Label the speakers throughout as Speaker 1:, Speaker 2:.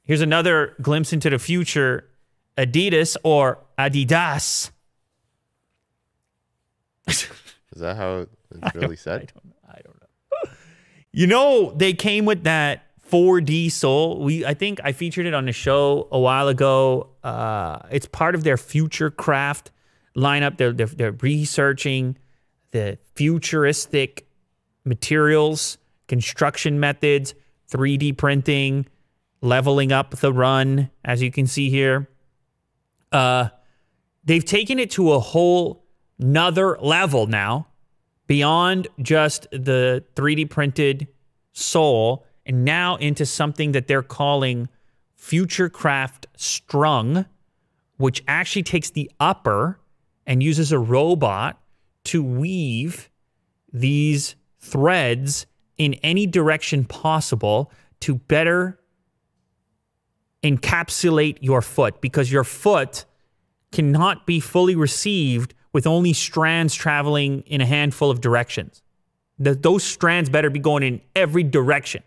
Speaker 1: Here's another glimpse into the future. Adidas or Adidas.
Speaker 2: Is that how it's really said?
Speaker 1: I don't know. You know, they came with that 4D sole. I think I featured it on the show a while ago. It's part of their future craft lineup. They're researching the futuristic materials, construction methods, 3D printing, leveling up the run, as you can see here. They've taken it to a whole nother level now, beyond just the 3D printed sole, and now into something that they're calling Futurecraft Strung, which actually takes the upper and uses a robot to weave these threads in any direction possible to better encapsulate your foot, because your foot cannot be fully received with only strands traveling in a handful of directions. Those strands better be going in every direction.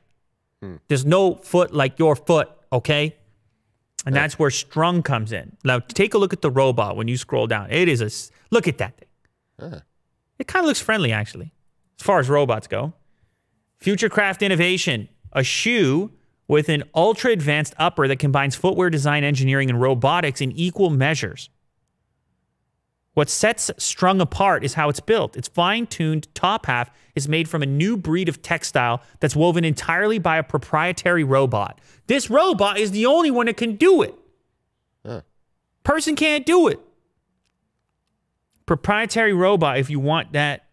Speaker 1: There's no foot like your foot, okay? And that's where Strung comes in. Now, take a look at the robot when you scroll down. It is a... Look at that thing. It kind of looks friendly, actually, as far as robots go. Futurecraft Innovation, a shoe with an ultra-advanced upper that combines footwear design, engineering, and robotics in equal measures. What sets Strung apart is how it's built. Its fine-tuned top half is made from a new breed of textile that's woven entirely by a proprietary robot. This robot is the only one that can do it. Person can't do it. Proprietary robot, if you want that.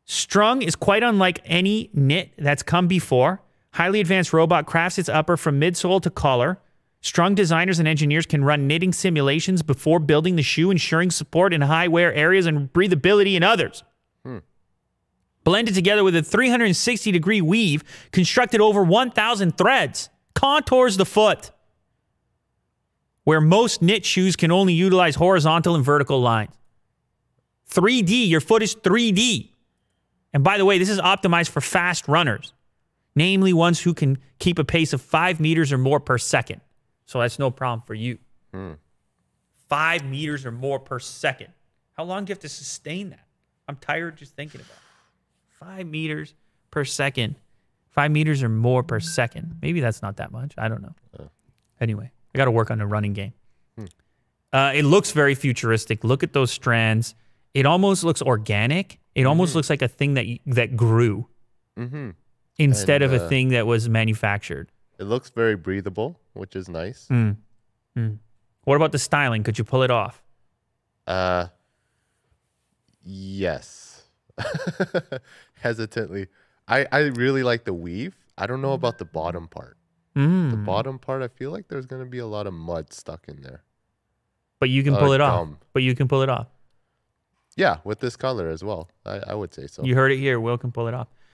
Speaker 1: Strung is quite unlike any knit that's come before. Highly advanced robot crafts its upper from midsole to collar. Strung designers and engineers can run knitting simulations before building the shoe, ensuring support in high wear areas and breathability in others. Blended together with a 360-degree weave, constructed over 1,000 threads, contours the foot, where most knit shoes can only utilize horizontal and vertical lines. 3D, your foot is 3D. And by the way, this is optimized for fast runners, namely ones who can keep a pace of 5 meters or more per second. So that's no problem for you. 5 meters or more per second. How long do you have to sustain that? I'm tired just thinking about it. 5 meters per second. 5 meters or more per second. Maybe that's not that much. I don't know. Anyway, I got to work on the running game. It looks very futuristic. Look at those strands. It almost looks organic. It almost looks like a thing that grew instead of a thing that was manufactured.
Speaker 2: It looks very breathable, which is nice.
Speaker 1: What about the styling? Could you pull it off?
Speaker 2: Yes. Hesitantly. I really like the weave. I don't know about the bottom part. The bottom part, I feel like there's going to be a lot of mud stuck in there.
Speaker 1: But you can pull it off. But you can pull it off.
Speaker 2: Yeah, with this color as well. I would say so.
Speaker 1: You heard it here. Will can pull it off.